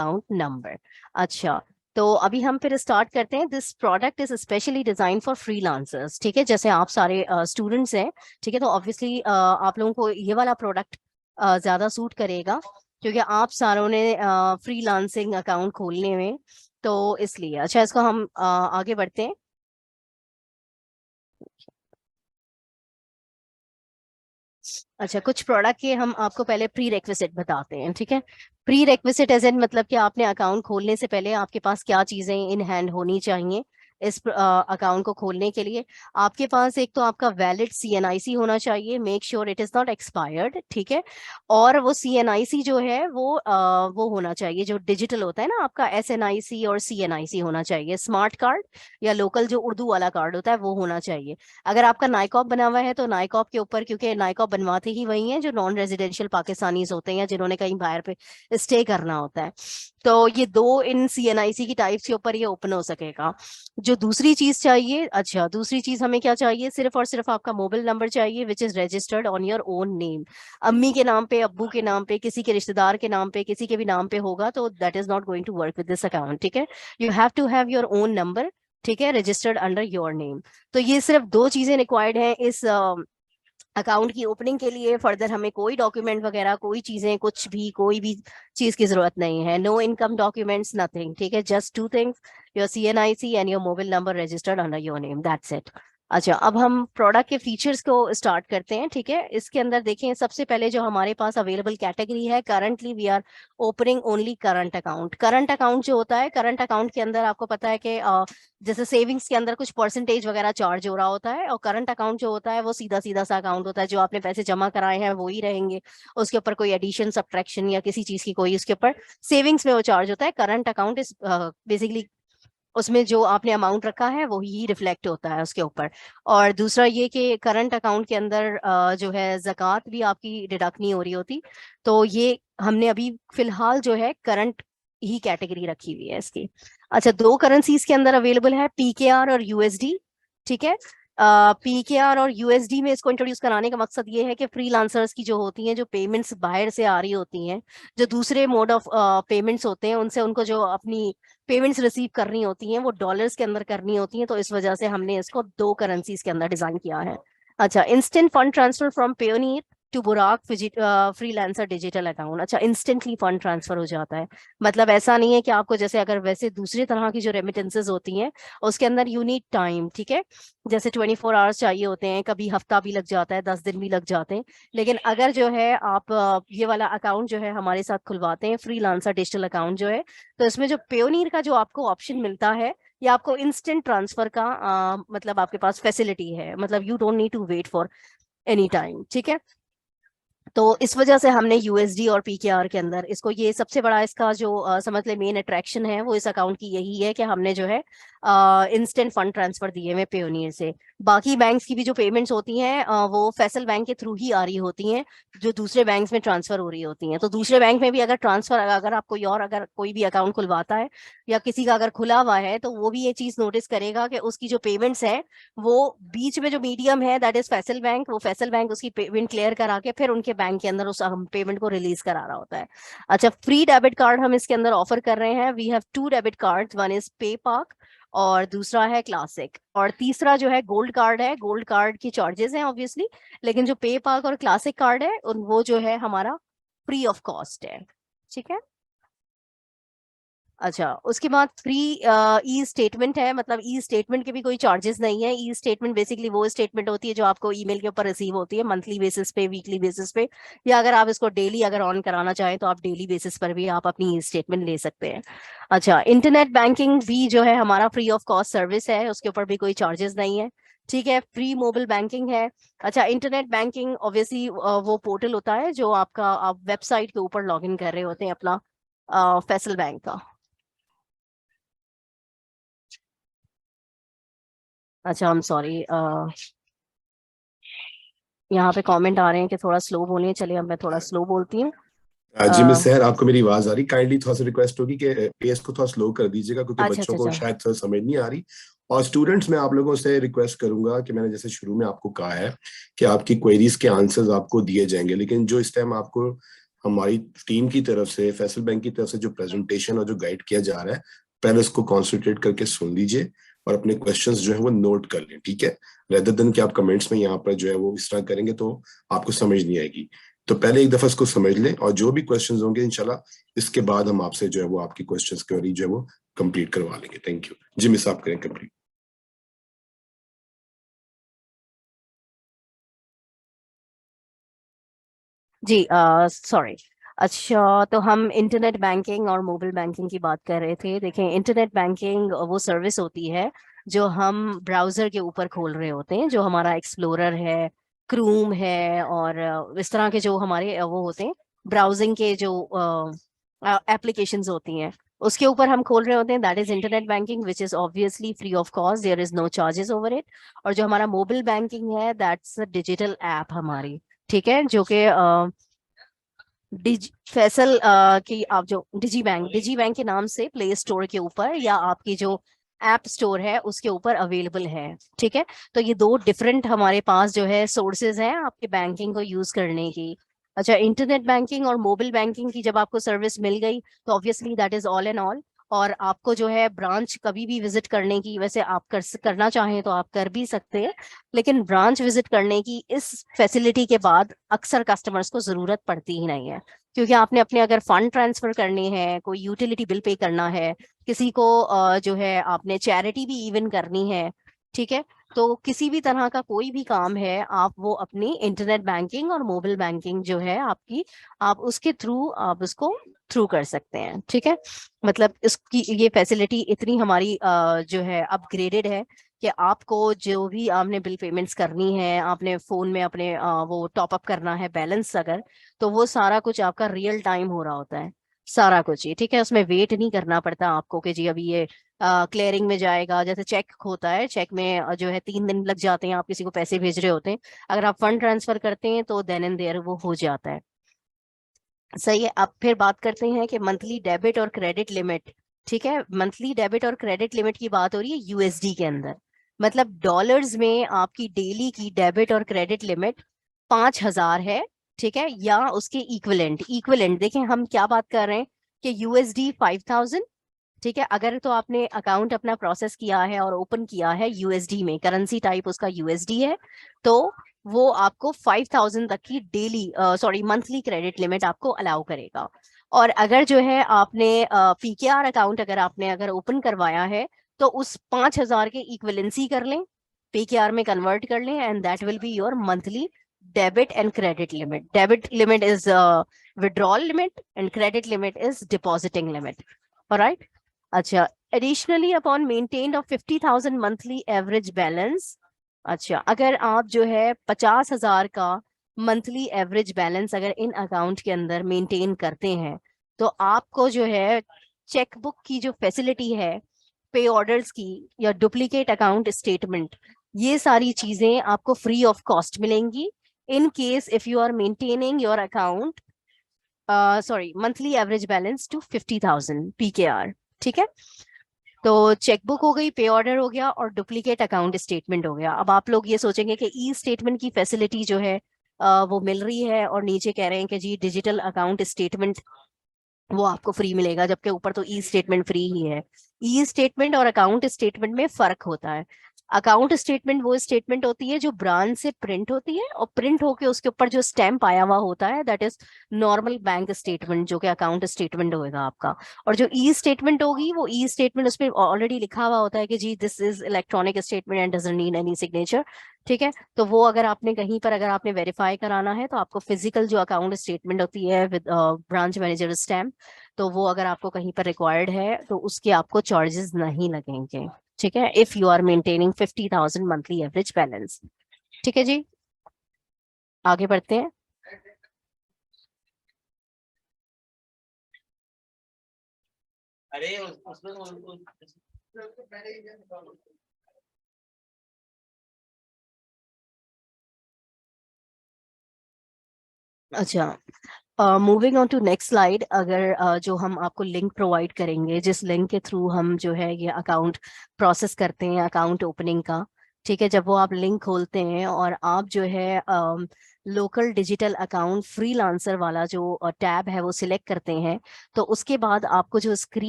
Account number. अच्छा, तो अभी हम फिर स्टार्ट करते हैं। This product is specially design for freelancers. ठीक है, जैसे आप सारे स्टूडेंट्स हैं, ठीक है, तो ऑब्वियसली आप लोगों को ये वाला प्रोडक्ट ज्यादा सूट करेगा, क्योंकि आप सारों ने फ्रीलांसिंग अकाउंट खोलने में, तो इसलिए। अच्छा, इसको हम आगे बढ़ते हैं। अच्छा, कुछ प्रोडक्ट के हम आपको पहले प्री रेक्विजिट बताते हैं। ठीक है, प्री रेक्विजिट एज इन मतलब कि आपने अकाउंट खोलने से पहले आपके पास क्या चीजें इन हैंड होनी चाहिए इस अकाउंट को खोलने के लिए। आपके पास एक तो आपका वैलिड सीएनआईसी होना चाहिए, make sure it is not expired. ठीक है, और वो सीएनआईसी जो है वो होना चाहिए जो डिजिटल होता है ना, आपका एसएनआईसी और सीएनआईसी होना चाहिए। स्मार्ट कार्ड या लोकल जो उर्दू वाला कार्ड होता है वो होना चाहिए। अगर आपका नाइकॉप बना हुआ है तो नाइकॉप के ऊपर, क्योंकि नाइकॉप बनवाते ही वही हैं जो नॉन रेजिडेंशियल पाकिस्तानीज होते हैं या जिन्होंने कहीं बाहर पे स्टे करना होता है, तो ये दो इन सीएनआईसी की टाइप्स के ऊपर ये ओपन हो सकेगा। जो दूसरी चीज चाहिए, अच्छा दूसरी चीज हमें क्या चाहिए, सिर्फ और सिर्फ आपका मोबाइल नंबर चाहिए which is registered on your own name. अम्मी के नाम पे, अब्बू के नाम पे, किसी के रिश्तेदार के नाम पे, किसी के भी नाम पे होगा तो that is not going to work with this account. ठीक है, you have to have your own number, ठीक है, रजिस्टर्ड अंडर योर नेम। तो ये सिर्फ दो चीजें रिक्वायर्ड हैं इस अकाउंट की ओपनिंग के लिए। फर्दर हमें कोई डॉक्यूमेंट वगैरह, कोई चीजें, कुछ भी, कोई भी चीज की जरूरत नहीं है। No income documents, nothing. ठीक है, just two things, your CNIC and your mobile number registered under your name, that's it. अच्छा, अब हम प्रोडक्ट के फीचर्स को स्टार्ट करते हैं। ठीक है, इसके अंदर देखें, सबसे पहले जो हमारे पास अवेलेबल कैटेगरी है, currently we are opening only current account. Current account जो होता है, करंट अकाउंट के अंदर आपको पता है कि जैसे सेविंग्स के अंदर कुछ परसेंटेज वगैरह चार्ज हो रहा होता है, और करंट अकाउंट जो होता है वो सीधा सीधा सा अकाउंट होता है, जो आपने पैसे जमा कराए हैं वो ही रहेंगे, उसके ऊपर कोई एडिशन सब्ट्रैक्शन या किसी चीज की कोई उसके ऊपर सेविंग्स में वो चार्ज होता है। करंट अकाउंट इज बेसिकली उसमें जो आपने अमाउंट रखा है वो ही रिफ्लेक्ट होता है उसके ऊपर। और दूसरा ये कि करंट अकाउंट के अंदर जो है ज़कात भी आपकी डिडक्ट नहीं हो रही होती। तो ये हमने अभी फिलहाल जो है करंट ही कैटेगरी रखी हुई है इसकी। अच्छा, दो करेंसीज के अंदर अवेलेबल है, पीकेआर और यूएसडी। ठीक है, पीकेआर और यूएसडी में इसको इंट्रोड्यूस कराने का मकसद ये है कि फ्रीलांसर्स की जो होती हैं, जो पेमेंट्स बाहर से आ रही होती हैं, जो दूसरे मोड ऑफ पेमेंट्स होते हैं, उनसे उनको जो अपनी पेमेंट्स रिसीव करनी होती हैं वो डॉलर्स के अंदर करनी होती हैं, तो इस वजह से हमने इसको दो करेंसीज के अंदर डिजाइन किया है। अच्छा, instant fund transfer from Payoneer to Buraq freelancer digital account. अच्छा, इंस्टेंटली फंड ट्रांसफर हो जाता है, मतलब ऐसा नहीं है कि आपको, जैसे अगर वैसे दूसरी तरह की जो रेमिटेंसेज होती हैं उसके अंदर यू नीड टाइम। ठीक है, जैसे 24 आवर्स चाहिए होते हैं, कभी हफ्ता भी लग जाता है, 10 दिन भी लग जाते हैं। लेकिन अगर जो है आप ये वाला अकाउंट जो है हमारे साथ खुलवाते हैं, फ्रीलांसर डिजिटल अकाउंट जो है, तो इसमें जो पेयोनियर का जो आपको ऑप्शन मिलता है, या आपको इंस्टेंट ट्रांसफर का मतलब आपके पास फैसिलिटी है, मतलब you don't need to wait for any time. ठीक है, तो इस वजह से हमने यूएसडी और पीकेआर के अंदर इसको, ये सबसे बड़ा इसका जो समझ ले मेन अट्रैक्शन है वो इस अकाउंट की यही है कि हमने जो है इंस्टेंट फंड ट्रांसफर दिए हुए पेयोनियर से। बाकी बैंक्स की भी जो पेमेंट्स होती हैं वो फैसल बैंक के थ्रू ही आ रही होती हैं, जो दूसरे बैंक्स में ट्रांसफर हो रही होती हैं। तो दूसरे बैंक में भी अगर ट्रांसफर, अगर आप कोई और, अगर कोई भी अकाउंट खुलवाता है या किसी का अगर खुला हुआ है, तो वो भी ये चीज नोटिस करेगा कि उसकी जो पेमेंट्स है, वो बीच में जो मीडियम है दैट इज फैसल बैंक, वो फैसल बैंक उसकी पेमेंट क्लियर करा के फिर उनके बैंक के अंदर उस पेमेंट को रिलीज करा रहा होता है। अच्छा, फ्री डेबिट कार्ड हम इसके अंदर ऑफर कर रहे हैं। We have two debit card, one is PayPak और दूसरा है क्लासिक, और तीसरा जो है गोल्ड कार्ड है। गोल्ड कार्ड की चार्जेस हैं ऑब्वियसली, लेकिन जो पे पार्क और क्लासिक कार्ड है वो जो है हमारा फ्री ऑफ कॉस्ट है। ठीक है, अच्छा, उसके बाद फ्री ई स्टेटमेंट है, मतलब ई स्टेटमेंट के भी कोई चार्जेस नहीं है। ई स्टेटमेंट बेसिकली वो स्टेटमेंट होती है जो आपको ईमेल के ऊपर रिसीव होती है, मंथली बेसिस पे, वीकली बेसिस पे, या अगर आप इसको डेली अगर ऑन कराना चाहें तो आप डेली बेसिस पर भी आप अपनी ई स्टेटमेंट ले सकते हैं। अच्छा, इंटरनेट बैंकिंग भी जो है हमारा फ्री ऑफ कॉस्ट सर्विस है, उसके ऊपर भी कोई चार्जेस नहीं है। ठीक है, फ्री मोबाइल बैंकिंग है। अच्छा, इंटरनेट बैंकिंग ऑब्वियसली वो पोर्टल होता है जो आपका, आप वेबसाइट के ऊपर लॉग इन कर रहे होते हैं अपना फैसल बैंक का। अच्छा, आई एम सॉरी, यहाँ पे कमेंट आ रहे हैं कि थोड़ा स्लो बोलिए। चलिए, अब मैं थोड़ा स्लो बोलती हूँ। जी मिस अ, सहर, आपको मेरी आवाज आ रही? काइंडली थोड़ा सा रिक्वेस्ट होगी कि पेस को थोड़ा स्लो कर दीजिएगा, क्योंकि अच्छा बच्चों अच्छा को अच्छा। शायद थोड़ा समझ नहीं आ रही। और स्टूडेंट्स, मैं आप लोगों से रिक्वेस्ट करूंगा कि मैंने जैसे शुरू में आपको कहा है कि आपकी क्वेरीज के आंसर्स आपको दिए जाएंगे, लेकिन जो इस टाइम आपको हमारी टीम की तरफ से, फैसल बैंक की तरफ से जो प्रेजेंटेशन और जो गाइड किया जा रहा है, पहले उसको कॉन्सेंट्रेट करके सुन लीजिए और अपने क्वेश्चंस जो है वो नोट कर लें, ठीक है। रेदर देन कि आप कमेंट्स में यहाँ पर जो है वो इस तरह करेंगे तो आपको समझ नहीं आएगी। तो पहले एक दफा इसको समझ लें और जो भी क्वेश्चंस होंगे इंशाल्लाह इसके बाद हम आपसे जो है वो आपकी क्वेश्चंस क्वेरी जो है वो कंप्लीट करवा लेंगे। Thank you ji. मिस आप करें कंप्लीट। जी सॉरी। अच्छा, तो हम इंटरनेट बैंकिंग और मोबाइल बैंकिंग की बात कर रहे थे। देखें, इंटरनेट बैंकिंग वो सर्विस होती है जो हम ब्राउज़र के ऊपर खोल रहे होते हैं, जो हमारा एक्सप्लोरर है, क्रूम है, और इस तरह के जो हमारे वो होते हैं ब्राउजिंग के जो एप्लीकेशंस होती हैं, उसके ऊपर हम खोल रहे होते हैं। That is internet banking which is obviously free of cost, there is no charges over it. और जो हमारा मोबाइल बैंकिंग है, दैट्स अ डिजिटल ऐप हमारी, ठीक है, जो कि फैसल की आप जो डिजी बैंक के नाम से प्ले स्टोर के ऊपर या आपकी जो ऐप स्टोर है उसके ऊपर अवेलेबल है, ठीक है। तो ये दो डिफरेंट हमारे पास जो है सोर्सेज हैं आपके बैंकिंग को यूज करने की। अच्छा, इंटरनेट बैंकिंग और मोबाइल बैंकिंग की जब आपको सर्विस मिल गई तो obviously that is all and all. और आपको जो है ब्रांच कभी भी विजिट करने की, वैसे आप करना चाहें तो आप कर भी सकते हैं, लेकिन ब्रांच विजिट करने की इस फैसिलिटी के बाद अक्सर कस्टमर्स को जरूरत पड़ती ही नहीं है। क्योंकि आपने अपने अगर फंड ट्रांसफर करने हैं, कोई यूटिलिटी बिल पे करना है, किसी को जो है आपने चैरिटी भी इवन करनी है, ठीक है, तो किसी भी तरह का कोई भी काम है, आप वो अपनी इंटरनेट बैंकिंग और मोबाइल बैंकिंग जो है आपकी, आप उसके थ्रू आप उसको थ्रू कर सकते हैं, ठीक है। मतलब इसकी ये फैसिलिटी इतनी हमारी जो है अपग्रेडेड है कि आपको जो भी आपने बिल पेमेंट्स करनी है, आपने फोन में अपने वो टॉप अप करना है बैलेंस अगर, तो वो सारा कुछ आपका रियल टाइम हो रहा होता है, सारा कुछ ही, ठीक है। उसमें वेट नहीं करना पड़ता आपको कि जी अभी ये क्लियरिंग में जाएगा। जैसे चेक होता है, चेक में जो है 3 दिन लग जाते हैं, आप किसी को पैसे भेज रहे होते हैं, अगर आप फंड ट्रांसफर करते हैं तो देन एंड देयर वो हो जाता है। सही है। अब फिर बात करते हैं कि मंथली डेबिट और क्रेडिट लिमिट, ठीक है। मंथली डेबिट और क्रेडिट लिमिट की बात हो रही है यूएसडी के अंदर, मतलब डॉलर्स में आपकी डेली की डेबिट और क्रेडिट लिमिट 5,000 है, ठीक है, या उसके इक्विवेलेंट। इक्विवेलेंट देखें हम क्या बात कर रहे हैं कि यूएसडी 5,000, ठीक है। अगर तो आपने अकाउंट अपना प्रोसेस किया है और ओपन किया है यूएसडी में, करेंसी टाइप उसका यूएसडी है, तो वो आपको 5,000 तक की daily sorry monthly credit limit आपको अलाउ करेगा। और अगर जो है आपने पीकेआर अकाउंट अगर ओपन करवाया है, तो उस 5,000 के इक्विवेलेंसी कर लें, पीकेआर में कन्वर्ट कर लें, and that will be your monthly debit and credit limit. Debit limit is withdrawal limit and credit limit is depositing limit. All right. अच्छा, additionally upon maintain of 50,000 monthly average balance. अच्छा, अगर आप जो है 50,000 का monthly average balance अगर इन account के अंदर मेंटेन करते हैं, तो आपको जो है चेकबुक की जो फैसिलिटी है, पे ऑर्डर्स की, या डुप्लीकेट अकाउंट स्टेटमेंट, ये सारी चीजें आपको फ्री ऑफ कॉस्ट मिलेंगी in case if you are maintaining your account sorry monthly average balance to 50,000 PKR, ठीक है। तो चेकबुक हो गई, पे ऑर्डर हो गया, और डुप्लीकेट अकाउंट स्टेटमेंट हो गया। अब आप लोग ये सोचेंगे कि ई स्टेटमेंट की फैसिलिटी जो है वो मिल रही है, और नीचे कह रहे हैं कि जी डिजिटल अकाउंट स्टेटमेंट वो आपको फ्री मिलेगा, जबकि ऊपर तो ई स्टेटमेंट फ्री ही है। ई स्टेटमेंट और अकाउंट स्टेटमेंट में फर्क होता है। अकाउंट स्टेटमेंट वो स्टेटमेंट होती है जो ब्रांच से प्रिंट होती है, और प्रिंट होके उसके ऊपर जो स्टैंप आया हुआ होता है, that is normal bank statement, जो कि अकाउंट स्टेटमेंट होगा आपका। और जो ई स्टेटमेंट होगी, वो ई स्टेटमेंट उसमें ऑलरेडी लिखा हुआ होता है कि जी this is electronic statement and doesn't need any signature, ठीक है। तो वो अगर आपने कहीं पर अगर आपने वेरीफाई कराना है, तो आपको फिजिकल जो अकाउंट स्टेटमेंट होती है विद ब्रांच मैनेजर स्टैम्प, तो वो अगर आपको कहीं पर रिक्वायर्ड है तो उसके आपको चार्जेस नहीं लगेंगे, ठीक है, if you are maintaining 50,000 monthly average balance. ठीक है जी, आगे बढ़ते हैं। अरे अच्छा, moving on to next slide. अगर जो हम आपको लिंक प्रोवाइड करेंगे, जिस लिंक के थ्रू हम जो है ये अकाउंट प्रोसेस करते हैं, अकाउंट ओपनिंग का, ठीक है, जब वो आप लिंक खोलते हैं और आप जो है लोकल डिजिटल अकाउंट फ्रीलांसर वाला जो टैब है वो सिलेक्ट करते हैं, तो उसके बाद आपको जो स्क्रीन